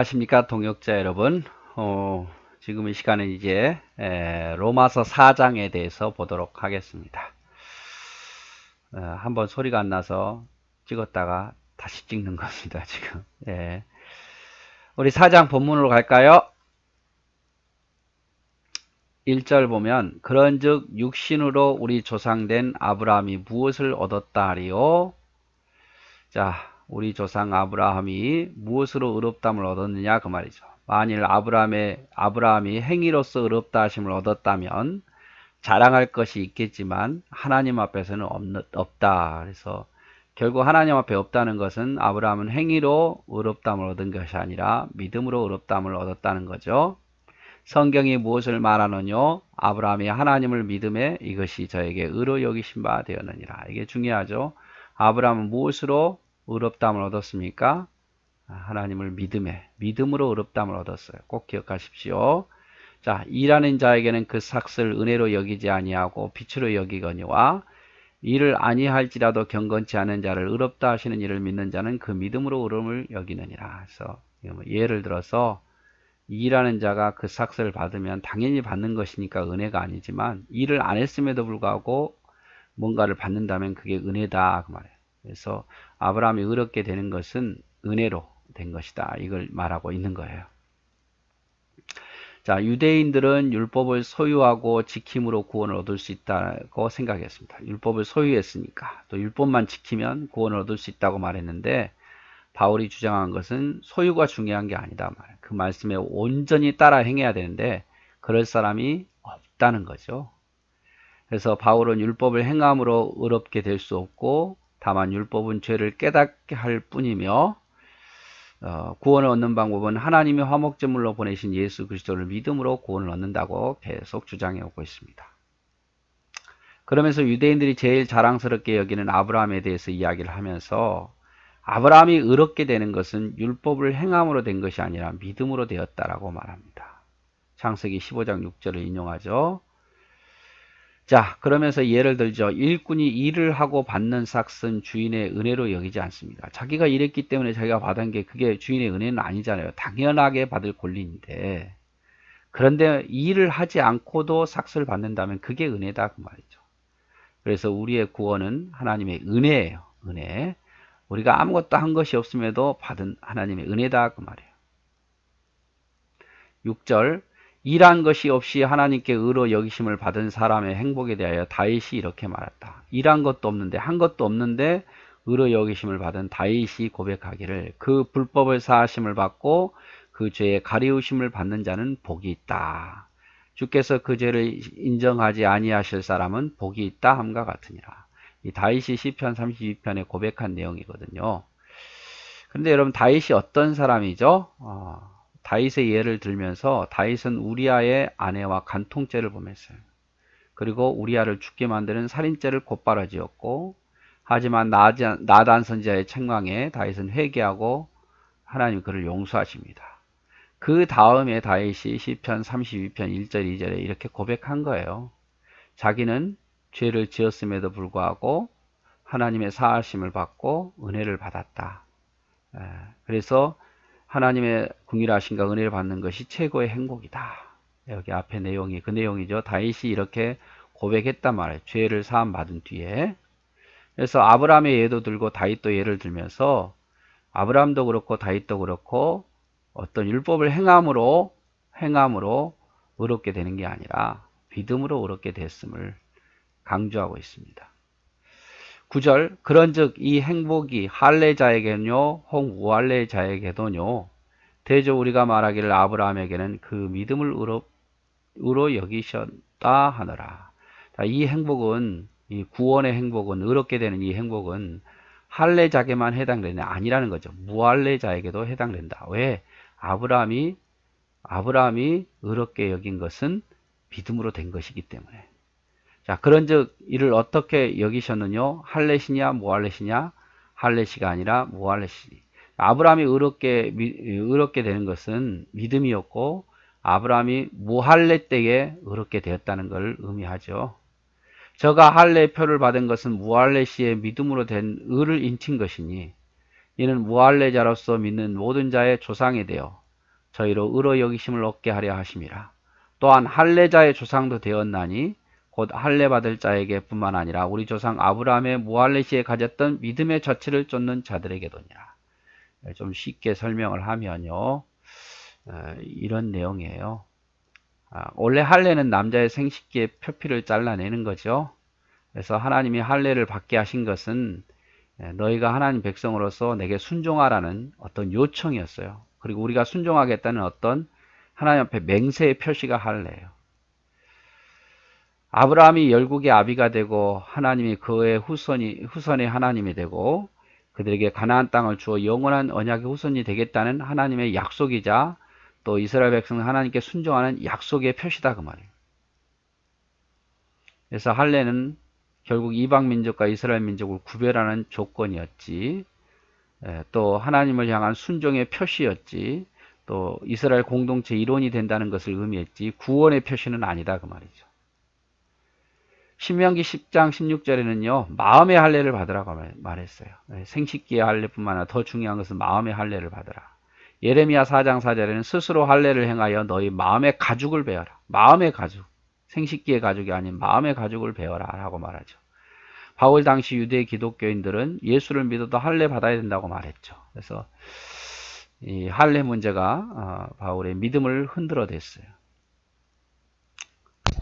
안녕하십니까 동역자 여러분. 지금 이 시간은 이제 로마서 4장에 대해서 보도록 하겠습니다. 한번 소리가 안 나서 찍었다가 다시 찍는 겁니다 지금. 우리 4장 본문으로 갈까요? 1절 보면 그런즉 육신으로 우리 조상된 아브라함이 무엇을 얻었다 하리요? 자, 우리 조상 아브라함이 무엇으로 의롭다함을 얻었느냐 그 말이죠. 만일 아브라함이 행위로서 의롭다 하심을 얻었다면 자랑할 것이 있겠지만 하나님 앞에서는 없다. 그래서 결국 하나님 앞에 없다는 것은 아브라함은 행위로 의롭다함을 얻은 것이 아니라 믿음으로 의롭다함을 얻었다는 거죠. 성경이 무엇을 말하느뇨? 아브라함이 하나님을 믿음에 이것이 저에게 의로 여기신 바 되었느니라. 이게 중요하죠. 아브라함은 무엇으로 의롭다함을 얻었습니까? 하나님을 믿음으로 의롭다함을 얻었어요. 꼭 기억하십시오. 자, 일하는 자에게는 그 삭을 은혜로 여기지 아니하고 빛으로 여기거니와 일을 아니할지라도 경건치 않은 자를 의롭다 하시는 이를 믿는 자는 그 믿음으로 의로움을 여기느니라. 그래서 예를 들어서 일하는 자가 그 삭을 받으면 당연히 받는 것이니까 은혜가 아니지만 일을 안 했음에도 불구하고 뭔가를 받는다면 그게 은혜다 그 말이에요. 그래서 아브라함이 의롭게 되는 것은 은혜로 된 것이다. 이걸 말하고 있는 거예요. 자, 유대인들은 율법을 소유하고 지킴으로 구원을 얻을 수 있다고 생각했습니다. 율법을 소유했으니까 또 율법만 지키면 구원을 얻을 수 있다고 말했는데 바울이 주장한 것은 소유가 중요한 게 아니다. 그 말씀에 온전히 따라 행해야 되는데 그럴 사람이 없다는 거죠. 그래서 바울은 율법을 행함으로 의롭게 될 수 없고 다만 율법은 죄를 깨닫게 할 뿐이며 구원을 얻는 방법은 하나님이 화목제물로 보내신 예수 그리스도를 믿음으로 구원을 얻는다고 계속 주장해 오고 있습니다. 그러면서 유대인들이 제일 자랑스럽게 여기는 아브라함에 대해서 이야기를 하면서 아브라함이 의롭게 되는 것은 율법을 행함으로 된 것이 아니라 믿음으로 되었다라고 말합니다. 창세기 15장 6절을 인용하죠. 자, 그러면서 예를 들죠. 일꾼이 일을 하고 받는 삭은 주인의 은혜로 여기지 않습니다. 자기가 일했기 때문에 자기가 받은 게 그게 주인의 은혜는 아니잖아요. 당연하게 받을 권리인데 그런데 일을 하지 않고도 삭을 받는다면 그게 은혜다 그 말이죠. 그래서 우리의 구원은 하나님의 은혜예요. 은혜. 우리가 아무것도 한 것이 없음에도 받은 하나님의 은혜다 그 말이에요. 6절 일한 것이 없이 하나님께 의로 여기심을 받은 사람의 행복에 대하여 다윗이 이렇게 말했다. 일한 것도 없는데 한 것도 없는데 의로 여기심을 받은 다윗이 고백하기를 그 불법을 사하심을 받고 그 죄의 가리우심을 받는 자는 복이 있다. 주께서 그 죄를 인정하지 아니하실 사람은 복이 있다 함과 같으니라. 이 다윗이 시편 32편에 고백한 내용이거든요. 그런데 여러분 다윗이 어떤 사람이죠? 다윗의 예를 들면서 다윗은 우리아의 아내와 간통죄를 범했어요. 그리고 우리아를 죽게 만드는 살인죄를 곧바로 지었고 하지만 나단 선지자의 책망에 다윗은 회개하고 하나님 그를 용서하십니다. 그 다음에 다윗이 시편 32편 1절 2절에 이렇게 고백한 거예요. 자기는 죄를 지었음에도 불구하고 하나님의 사하심을 받고 은혜를 받았다. 그래서 하나님의 긍휼하심과 은혜를 받는 것이 최고의 행복이다. 여기 앞에 내용이 그 내용이죠. 다윗이 이렇게 고백했단 말이에요. 죄를 사함 받은 뒤에. 그래서 아브라함의 예도 들고 다윗도 예를 들면서 아브라함도 그렇고 다윗도 그렇고 어떤 율법을 행함으로 의롭게 되는 게 아니라 믿음으로 의롭게 됐음을 강조하고 있습니다. 9절 그런즉 이 행복이 할례자에게는요 혹 무할례자에게도요 대저 우리가 말하기를 아브라함에게는 그 믿음을 의로 여기셨다 하노라. 자, 이 행복은 이 구원의 행복은 의롭게 되는 이 행복은 할례자에게만 해당되는 아니라는 거죠. 무할례자에게도 해당된다. 왜? 아브라함이 의롭게 여긴 것은 믿음으로 된 것이기 때문에. 자, 그런즉 이를 어떻게 여기셨느냐? 할례시냐 무할례시냐? 할례시가 아니라 무할례시니. 아브라함이 의롭게 되는 것은 믿음이었고 아브라함이 무할례 때에 의롭게 되었다는 것을 의미하죠. 저가 할례의 표를 받은 것은 무할례 시에 믿음으로 된 의를 인친 것이니 이는 무할례자로서 믿는 모든 자의 조상이 되어 저희로 의로 여기심을 얻게 하려 하심이라. 또한 할례자의 조상도 되었나니 곧 할례 받을 자에게 뿐만 아니라 우리 조상 아브라함의 무할례 시에 가졌던 믿음의 자취를 쫓는 자들에게도니라. 좀 쉽게 설명을 하면요, 이런 내용이에요. 원래 할례는 남자의 생식기의 표피를 잘라내는 거죠. 그래서 하나님이 할례를 받게 하신 것은 너희가 하나님 백성으로서 내게 순종하라는 어떤 요청이었어요. 그리고 우리가 순종하겠다는 어떤 하나님 앞에 맹세의 표시가 할례예요. 아브라함이 열국의 아비가 되고 하나님이 그의 후손의 하나님이 되고 그들에게 가나안 땅을 주어 영원한 언약의 후손이 되겠다는 하나님의 약속이자 또 이스라엘 백성은 하나님께 순종하는 약속의 표시다 그 말이에요. 그래서 할례는 결국 이방 민족과 이스라엘 민족을 구별하는 조건이었지, 또 하나님을 향한 순종의 표시였지, 또 이스라엘 공동체 일원이 된다는 것을 의미했지 구원의 표시는 아니다 그 말이죠. 신명기 10장 16절에는요 마음의 할례를 받으라고 말했어요. 생식기의 할례뿐만 아니라 더 중요한 것은 마음의 할례를 받으라. 예레미야 4장 4절에는 스스로 할례를 행하여 너희 마음의 가죽을 베어라. 마음의 가죽, 생식기의 가죽이 아닌 마음의 가죽을 베어라 라고 말하죠. 바울 당시 유대 기독교인들은 예수를 믿어도 할례 받아야 된다고 말했죠. 그래서 이 할례 문제가 바울의 믿음을 흔들어 댔어요.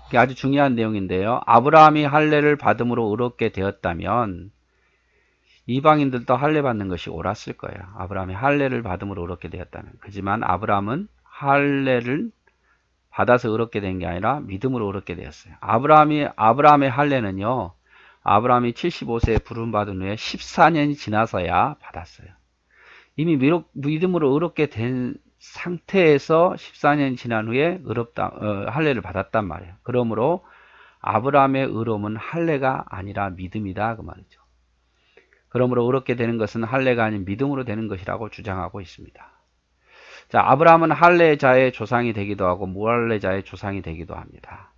이게 아주 중요한 내용인데요. 아브라함이 할례를 받음으로 의롭게 되었다면 이방인들도 할례 받는 것이 옳았을 거예요. 아브라함이 할례를 받음으로 의롭게 되었다면. 하지만 아브라함은 할례를 받아서 의롭게 된 게 아니라 믿음으로 의롭게 되었어요. 아브라함의 할례는요. 아브라함이 75세에 부름받은 후에 14년이 지나서야 받았어요. 이미 믿음으로 의롭게 된 상태에서 14년이 지난 후에 할례를 받았단 말이에요. 그러므로 아브라함의 의로움은 할례가 아니라 믿음이다 그 말이죠. 그러므로 의롭게 되는 것은 할례가 아닌 믿음으로 되는 것이라고 주장하고 있습니다. 자, 아브라함은 할례자의 조상이 되기도 하고 무할례자의 조상이 되기도 합니다.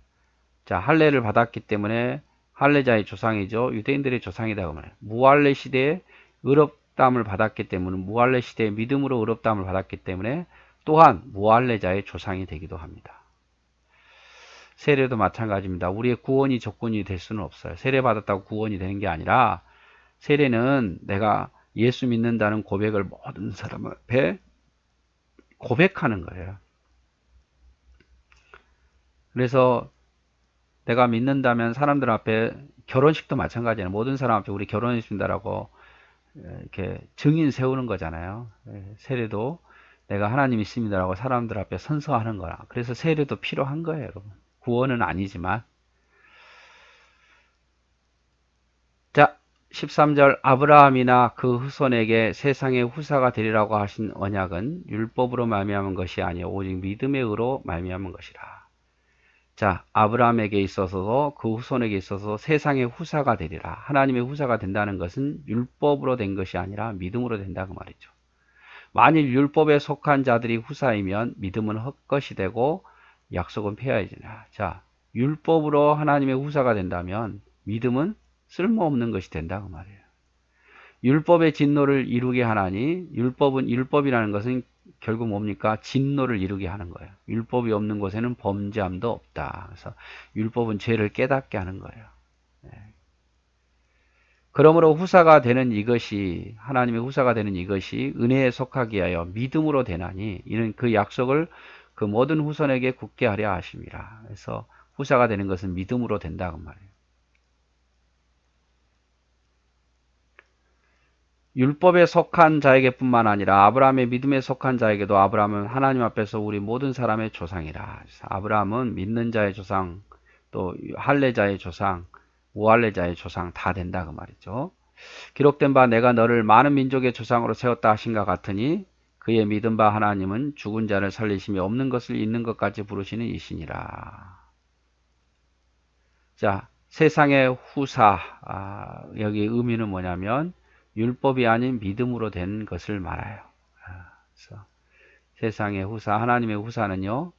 자, 할례를 받았기 때문에 할례자의 조상이죠. 유대인들의 조상이다 그 말이에요. 무할례 시대에 의롭담을 받았기 때문에 무할례 시대에 믿음으로 의롭담을 받았기 때문에 또한 무할례자의 조상이 되기도 합니다. 세례도 마찬가지입니다. 우리의 구원이 조건이 될 수는 없어요. 세례 받았다고 구원이 되는 게 아니라 세례는 내가 예수 믿는다는 고백을 모든 사람 앞에 고백하는 거예요. 그래서 내가 믿는다면 사람들 앞에 결혼식도 마찬가지예요. 모든 사람 앞에 우리 결혼했습니다라고 이렇게 증인 세우는 거잖아요. 세례도 내가 하나님 있습니다라고 사람들 앞에 선서하는 거라. 그래서 세례도 필요한 거예요, 여러분. 구원은 아니지만. 자, 13절 아브라함이나 그 후손에게 세상의 후사가 되리라고 하신 언약은 율법으로 말미암은 것이 아니요 오직 믿음의 의로 말미암은 것이라. 자, 아브라함에게 있어서도 그 후손에게 있어서 세상의 후사가 되리라. 하나님의 후사가 된다는 것은 율법으로 된 것이 아니라 믿음으로 된다 그 말이죠. 만일 율법에 속한 자들이 후사이면 믿음은 헛것이 되고 약속은 폐하여지나. 자, 율법으로 하나님의 후사가 된다면 믿음은 쓸모없는 것이 된다 그 말이에요. 율법의 진노를 이루게 하나니 율법이라는 것은 결국 뭡니까? 진노를 이루게 하는 거예요. 율법이 없는 곳에는 범죄함도 없다. 그래서 율법은 죄를 깨닫게 하는 거예요. 그러므로 후사가 되는 이것이 하나님의 후사가 되는 이것이 은혜에 속하게 하여 믿음으로 되나니 이는 그 약속을 그 모든 후손에게 굳게 하려 하심이라. 그래서 후사가 되는 것은 믿음으로 된다 그 말이에요. 율법에 속한 자에게뿐만 아니라 아브라함의 믿음에 속한 자에게도 아브라함은 하나님 앞에서 우리 모든 사람의 조상이라. 그래서 아브라함은 믿는 자의 조상, 또 할례자의 조상, 무할례자의 조상 다 된다 그 말이죠. 기록된 바 내가 너를 많은 민족의 조상으로 세웠다 하신가 같으니 그의 믿은 바 하나님은 죽은 자를 살리심이 없는 것을 있는 것까지 부르시는 이시니라. 자, 세상의 후사, 여기 의미는 뭐냐면 율법이 아닌 믿음으로 된 것을 말해요. 그래서 세상의 후사, 하나님의 후사는요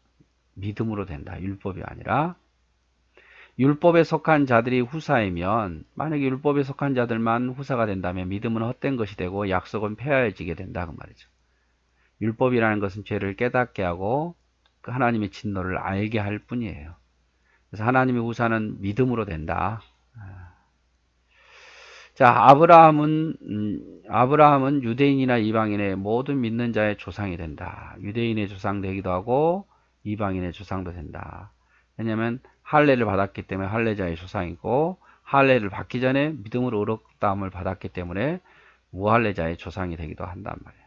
믿음으로 된다. 율법이 아니라. 율법에 속한 자들이 후사이면 만약에 율법에 속한 자들만 후사가 된다면 믿음은 헛된 것이 되고 약속은 폐하여지게 된다 그 말이죠. 율법이라는 것은 죄를 깨닫게 하고 그 하나님의 진노를 알게 할 뿐이에요. 그래서 하나님의 후사는 믿음으로 된다. 자, 아브라함은 유대인이나 이방인의 모든 믿는 자의 조상이 된다. 유대인의 조상 되기도 하고 이방인의 조상도 된다. 왜냐하면 할례를 받았기 때문에 할례자의 조상이고, 할례를 받기 전에 믿음으로 의롭다함을 받았기 때문에 무할례자의 조상이 되기도 한단 말이에요.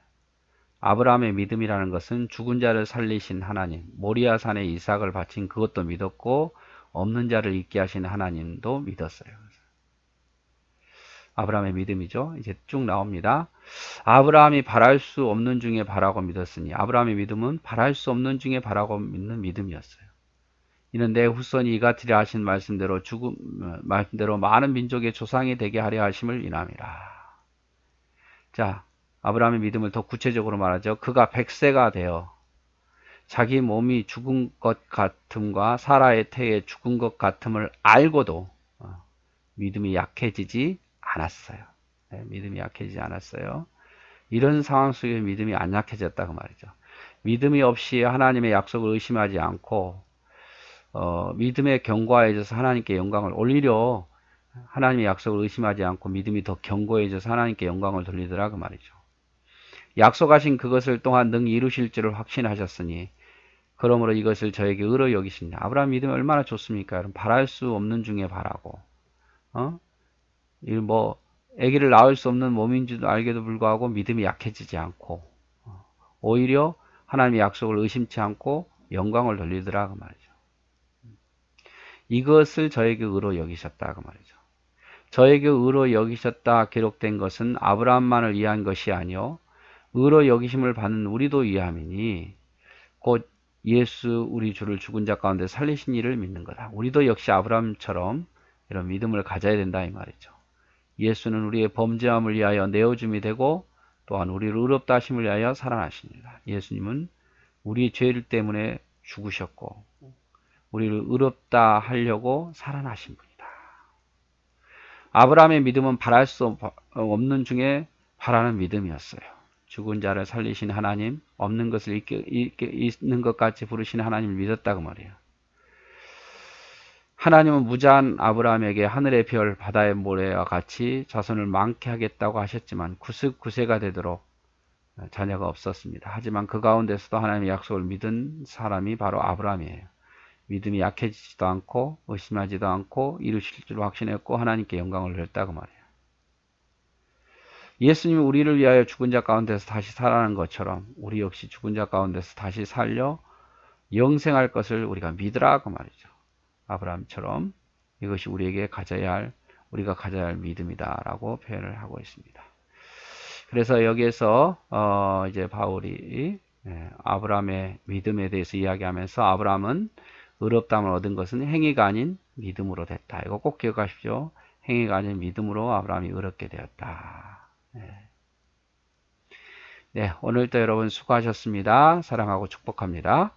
아브라함의 믿음이라는 것은 죽은 자를 살리신 하나님, 모리아산에 이삭을 바친 그것도 믿었고, 없는 자를 있게 하신 하나님도 믿었어요. 아브라함의 믿음이죠. 이제 쭉 나옵니다. 아브라함이 바랄 수 없는 중에 바라고 믿었으니, 아브라함의 믿음은 바랄 수 없는 중에 바라고 믿는 믿음이었어요. 이는 내 후손이 이같으리라 하신 말씀대로 많은 민족의 조상이 되게 하려 하심을 인함이라. 자, 아브라함의 믿음을 더 구체적으로 말하죠. 그가 100세가 되어 자기 몸이 죽은 것 같음과 사라의 태에 죽은 것 같음을 알고도 믿음이 약해지지 않았어요. 네, 믿음이 약해지지 않았어요. 이런 상황 속에 믿음이 안 약해졌다고 말이죠. 믿음이 없이 하나님의 약속을 의심하지 않고 믿음의 견고해져서 하나님께 영광을 오히려 하나님의 약속을 의심하지 않고 믿음이 더 견고해져서 하나님께 영광을 돌리더라 그 말이죠. 약속하신 그것을 또한 능히 이루실 줄을 확신하셨으니 그러므로 이것을 저에게 의로 여기시냐. 아브라함 믿음이 얼마나 좋습니까? 여러분, 바랄 수 없는 중에 바라고 아기를 낳을 수 없는 몸인 줄 알게도 불구하고 믿음이 약해지지 않고 오히려 하나님의 약속을 의심치 않고 영광을 돌리더라 그 말이죠. 이것을 저에게 의로 여기셨다 그 말이죠. 저에게 의로 여기셨다 기록된 것은 아브라함만을 위한 것이 아니요 의로 여기심을 받는 우리도 위함이니 곧 예수 우리 주를 죽은 자 가운데 살리신 이를 믿는 거다. 우리도 역시 아브라함처럼 이런 믿음을 가져야 된다 이 말이죠. 예수는 우리의 범죄함을 위하여 내어줌이 되고 또한 우리를 의롭다 하심을 위하여 살아나십니다. 예수님은 우리 죄를 때문에 죽으셨고 우리를 의롭다 하려고 살아나신 분이다. 아브라함의 믿음은 바랄 수 없는 중에 바라는 믿음이었어요. 죽은 자를 살리신 하나님, 없는 것을 있는 것 같이 부르신 하나님을 믿었다고 말이에요. 하나님은 무자한 아브라함에게 하늘의 별, 바다의 모래와 같이 자손을 많게 하겠다고 하셨지만 99세가 되도록 자녀가 없었습니다. 하지만 그 가운데서도 하나님의 약속을 믿은 사람이 바로 아브라함이에요. 믿음이 약해지지도 않고 의심하지도 않고 이루실 줄 확신했고 하나님께 영광을 돌렸다고 말해요. 예수님이 우리를 위하여 죽은 자 가운데서 다시 살아난 것처럼 우리 역시 죽은 자 가운데서 다시 살려 영생할 것을 우리가 믿으라고 말이죠. 아브라함처럼 이것이 우리가 가져야 할 믿음이다라고 표현을 하고 있습니다. 그래서 여기에서 이제 바울이 아브라함의 믿음에 대해서 이야기하면서 아브라함은 의롭다함을 얻은 것은 행위가 아닌 믿음으로 됐다. 이거 꼭 기억하십시오. 행위가 아닌 믿음으로 아브라함이 의롭게 되었다. 네, 오늘도 여러분 수고하셨습니다. 사랑하고 축복합니다.